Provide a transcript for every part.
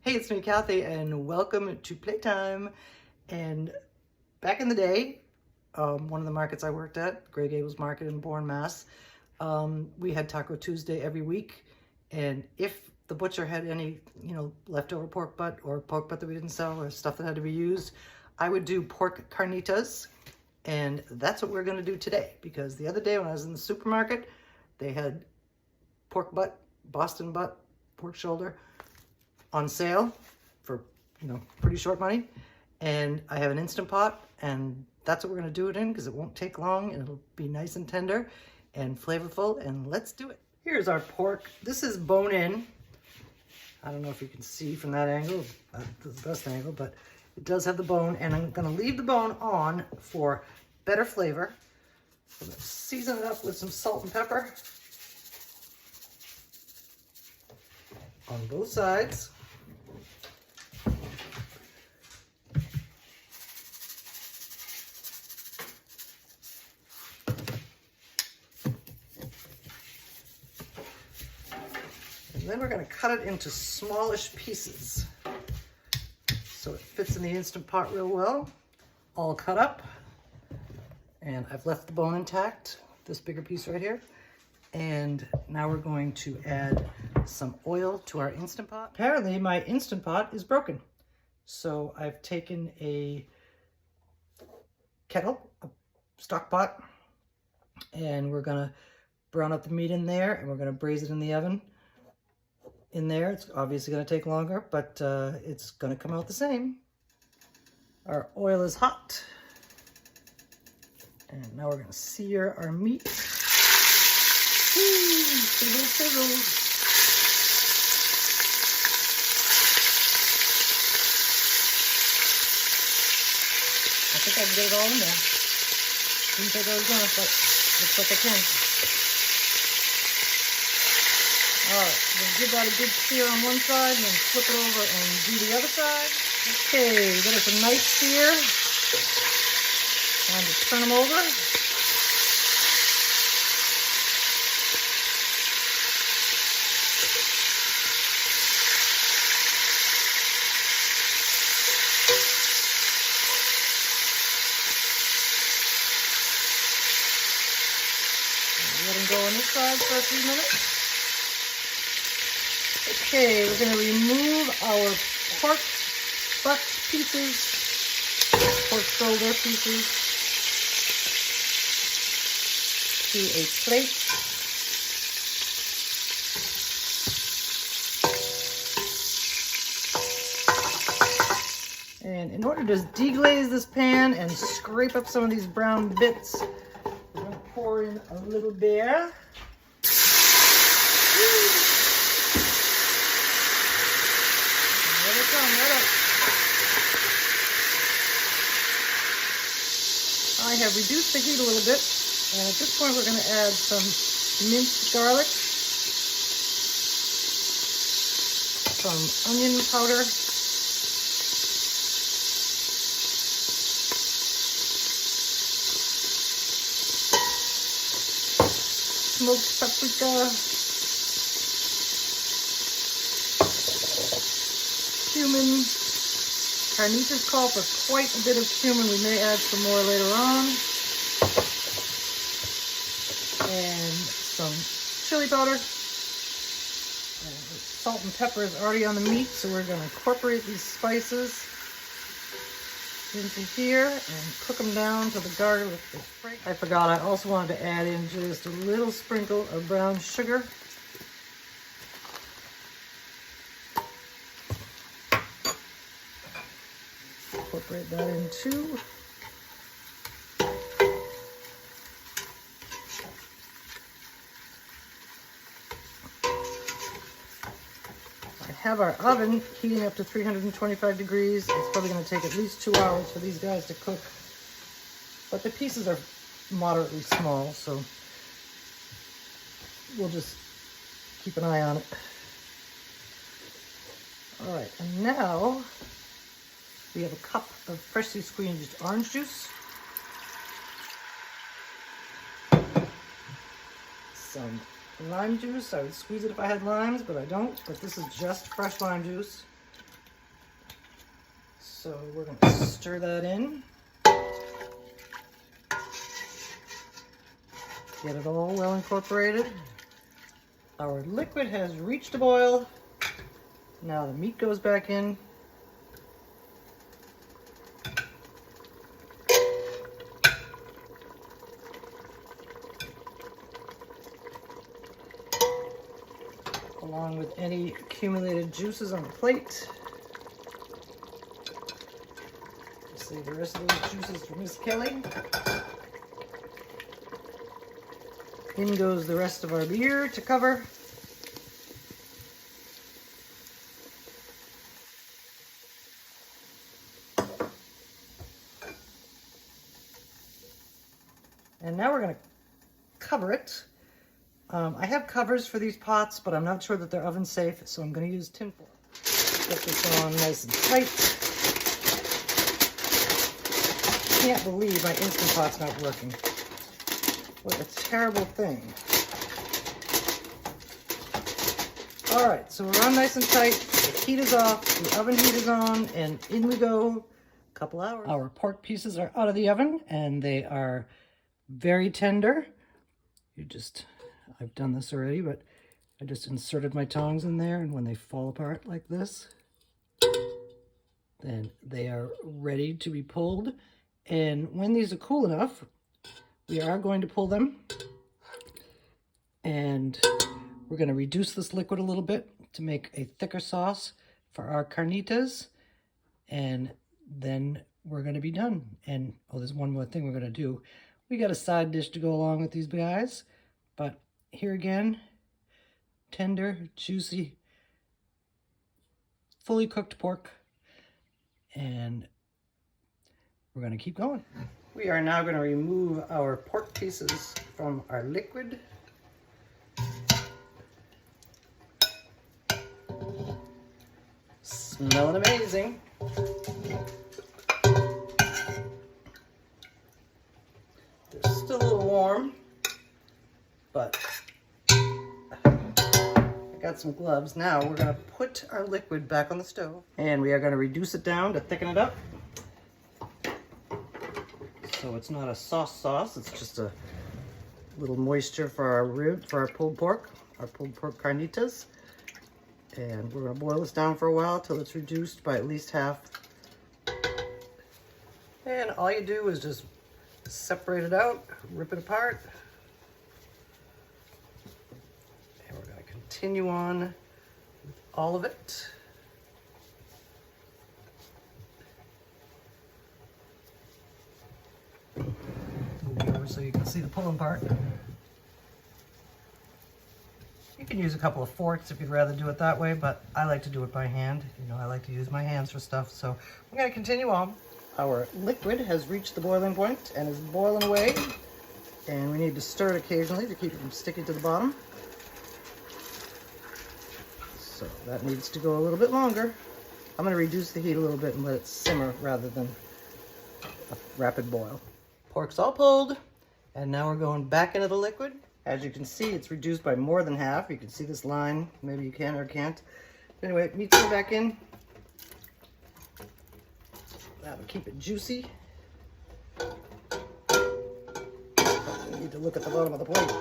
Hey, it's me, Kathy, and welcome to Playtime. And back in the day, one of the markets I worked at, Grey Gables Market in Bourne, Mass, we had Taco Tuesday every week. And if the butcher had any, leftover pork butt or pork butt that we didn't sell or stuff that had to be used, I would do pork carnitas. And that's what we're going to do today, because the other day when I was in the supermarket, they had pork butt, Boston butt, pork shoulder on sale for, pretty short money. And I have an Instant Pot, and that's what we're gonna do it in, because it won't take long and it'll be nice and tender and flavorful, and let's do it. Here's our pork. This is bone in. I don't know if you can see from that angle, that's the best angle, but it does have the bone, and I'm gonna leave the bone on for better flavor. I'm gonna season it up with some salt and pepper on both sides. And then we're going to cut it into smallish pieces so it fits in the Instant Pot real well. All cut up. And I've left the bone intact, this bigger piece right here. And now we're going to add some oil to our Instant Pot. Apparently my Instant Pot is broken. So I've taken a kettle, a stock pot, and we're going to brown up the meat in there, and we're going to braise it in the oven. In there, it's obviously going to take longer, but it's going to come out the same. Our oil is hot. And now we're going to sear our meat. Sizzle, sizzle. I think I can get it all in there. Didn't think I was going to, but looks like I can. Alright, we're going to give that a good sear on one side and then flip it over and do the other side. Okay, we got us a nice sear. Time to turn them over. Let them go on this side for a few minutes. Okay, we're going to remove our pork butt pieces, pork shoulder pieces, to a plate. And in order to deglaze this pan and scrape up some of these brown bits, we're going to pour in a little beer. I have reduced the heat a little bit, and at this point we're going to add some minced garlic, some onion powder, smoked paprika, cumin. Carnitas call for quite a bit of cumin. We may add some more later on. And some chili powder. And salt and pepper is already on the meat, so we're going to incorporate these spices into here and cook them down to the garlic. I forgot, I also wanted to add in just a little sprinkle of brown sugar. Incorporate that in too. I have our oven heating up to 325 degrees. It's probably going to take at least 2 hours for these guys to cook. But the pieces are moderately small, so we'll just keep an eye on it. All right, and now we have a cup of freshly squeezed orange juice, some lime juice. I would squeeze it if I had limes, but I don't. But this is just fresh lime juice. So we're going to stir that in. Get it all well incorporated. Our liquid has reached a boil. Now the meat goes back in. Along with any accumulated juices on the plate. Save the rest of those juices for Miss Kelly. In goes the rest of our beer to cover. And now we're going to cover it. I have covers for these pots, but I'm not sure that they're oven safe, so I'm going to use tin foil. Get this on nice and tight. I can't believe my Instant Pot's not working. What a terrible thing. All right, so we're on nice and tight. The heat is off, the oven heat is on, and in we go. A couple hours. Our pork pieces are out of the oven, and they are very tender. I've done this already, but I just inserted my tongs in there, and when they fall apart like this, then they are ready to be pulled. And when these are cool enough, we are going to pull them, and we're going to reduce this liquid a little bit to make a thicker sauce for our carnitas, and then we're going to be done. And oh, there's one more thing we're going to do. We got a side dish to go along with these guys, but here again, tender, juicy, fully cooked pork, and we're going to keep going. We are now going to remove our pork pieces from our liquid. Smelling amazing. They're still a little warm, but I got some gloves. Now we're going to put our liquid back on the stove, and we are going to reduce it down to thicken it up. So it's not a sauce, it's just a little moisture for our pulled pork carnitas. And we're going to boil this down for a while till it's reduced by at least half. And all you do is just separate it out, rip it apart. And we're going to continue on with all of it. So you can see the pulling part. You can use a couple of forks if you'd rather do it that way, but I like to do it by hand. You know, I like to use my hands for stuff. So we're going to continue on. Our liquid has reached the boiling point and is boiling away. And we need to stir it occasionally to keep it from sticking to the bottom. So that needs to go a little bit longer. I'm going to reduce the heat a little bit and let it simmer rather than a rapid boil. Pork's all pulled. And now we're going back into the liquid. As you can see, it's reduced by more than half. You can see this line. Maybe you can or can't. Anyway, meat's going back in. That will keep it juicy. You need to look at the bottom of the plate.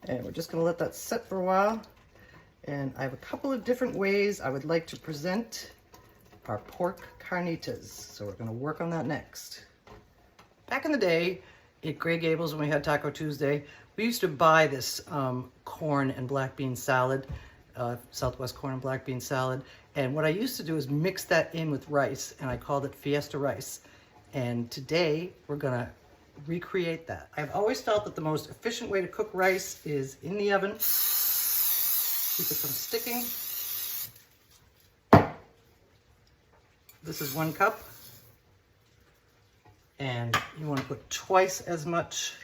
And we're just going to let that set for a while. And I have a couple of different ways I would like to present our pork carnitas. So we're going to work on that next. Back in the day at Grey Gables when we had Taco Tuesday, we used to buy this corn and black bean salad, Southwest corn and black bean salad. And what I used to do is mix that in with rice, and I called it Fiesta rice. And today we're going to recreate that. I've always felt that the most efficient way to cook rice is in the oven. Keep it from sticking. This is 1 cup, and you want to put twice as much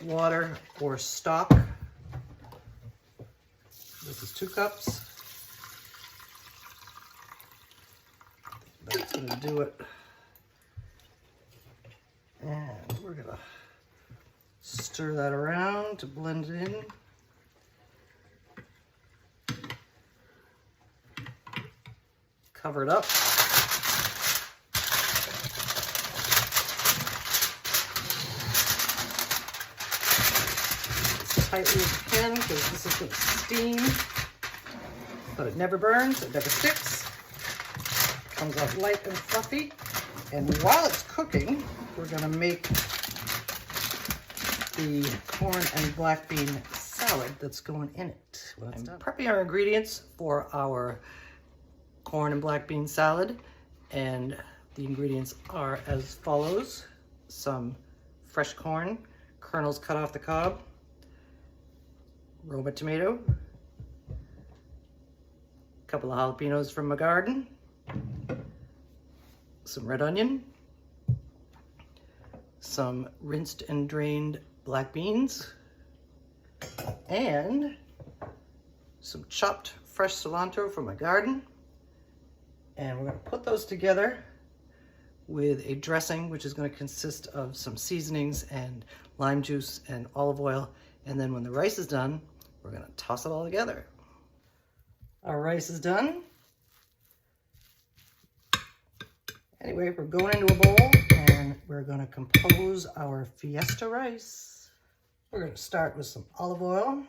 water or stock. This is 2 cups. That's going to do it. And we're going to stir that around to blend it in. cover it up. As tightly as you can, because this is going to steam. But it never burns, it never sticks. Comes out light and fluffy. And while it's cooking, we're going to make the corn and black bean salad that's going in it. I'm prepping our ingredients for our corn and black bean salad, and the ingredients are as follows: some fresh corn, kernels cut off the cob, Roma tomato, a couple of jalapenos from my garden, some red onion, some rinsed and drained black beans, and some chopped fresh cilantro from my garden. And we're going to put those together with a dressing, which is going to consist of some seasonings and lime juice and olive oil. And then when the rice is done, we're going to toss it all together. Our rice is done. Anyway, we're going into a bowl and we're going to compose our fiesta rice. We're going to start with some olive oil.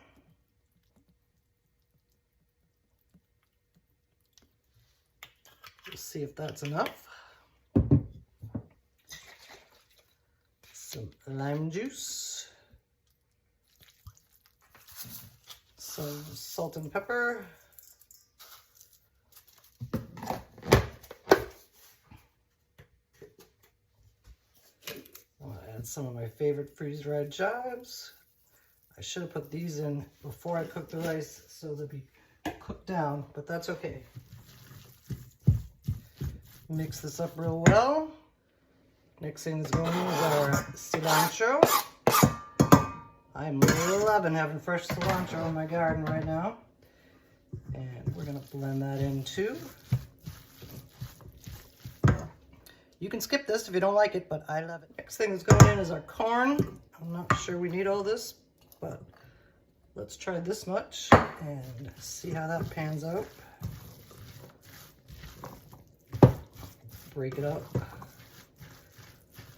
We'll see if that's enough. Some lime juice. Some salt and pepper. I'll add some of my favorite freeze-dried chives. I should have put these in before I cooked the rice so they'll be cooked down, but that's okay. Mix this up real well. Next thing that's going in is our cilantro. I'm loving having fresh cilantro in my garden right now. And we're gonna blend that in too. You can skip this if you don't like it, but I love it. Next thing that's going in is our corn. I'm not sure we need all this, but let's try this much and see how that pans out. Break it up.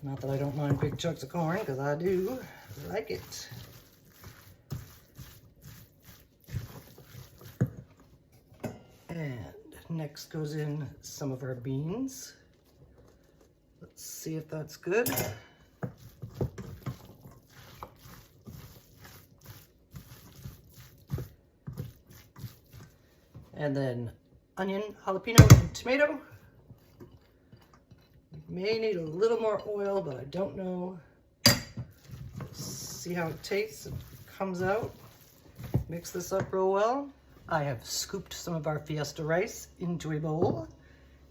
Not that I don't mind big chunks of corn, because I do like it. And next goes in some of our beans. Let's see if that's good. And then onion, jalapeno, and tomato. May need a little more oil, but I don't know. See how it tastes and comes out. Mix this up real well. I have scooped some of our fiesta rice into a bowl,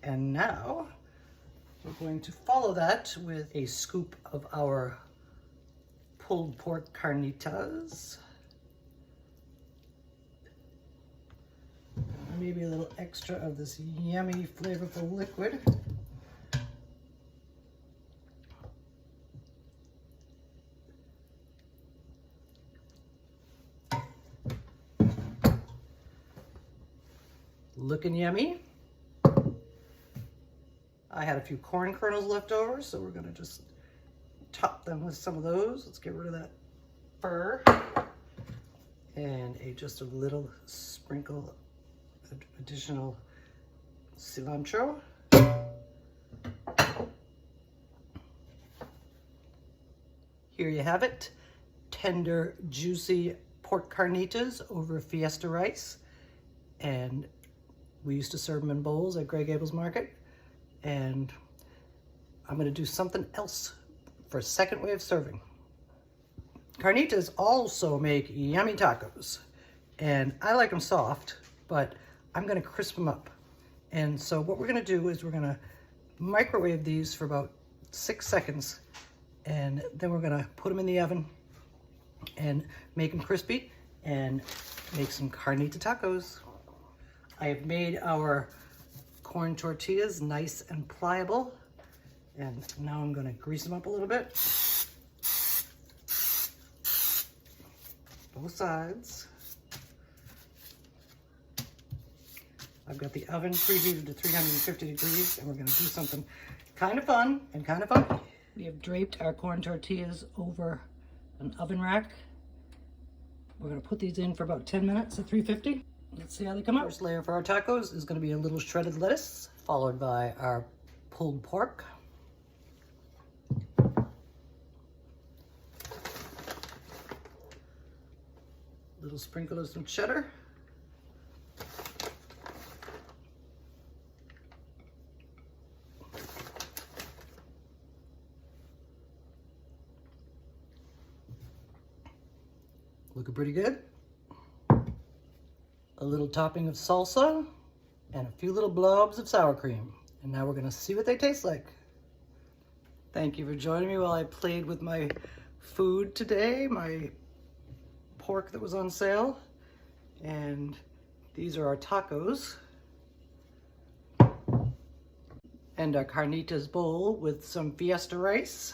and now we're going to follow that with a scoop of our pulled pork carnitas. Maybe a little extra of this yummy, flavorful liquid. Looking yummy. I had a few corn kernels left over, so we're gonna just top them with some of those. Let's get rid of that fur. And just a little sprinkle of additional cilantro. Here you have it. Tender, juicy pork carnitas over fiesta rice. And we used to serve them in bowls at Grey Gables Market. And I'm gonna do something else for a second way of serving. Carnitas also make yummy tacos. And I like them soft, but I'm gonna crisp them up. And so what we're gonna do is we're gonna microwave these for about 6 seconds. And then we're gonna put them in the oven and make them crispy and make some carnita tacos. I have made our corn tortillas nice and pliable. And now I'm gonna grease them up a little bit. Both sides. I've got the oven preheated to 350 degrees, and we're gonna do something kind of fun and kind of funky. We have draped our corn tortillas over an oven rack. We're gonna put these in for about 10 minutes at 350. Let's see how they come out. First layer for our tacos is gonna be a little shredded lettuce, followed by our pulled pork. Little sprinkle of some cheddar. Looking pretty good. A little topping of salsa and a few little blobs of sour cream. And now we're gonna see what they taste like. Thank you for joining me while I played with my food today, my pork that was on sale. And these are our tacos. And our Carnitas bowl with some fiesta rice.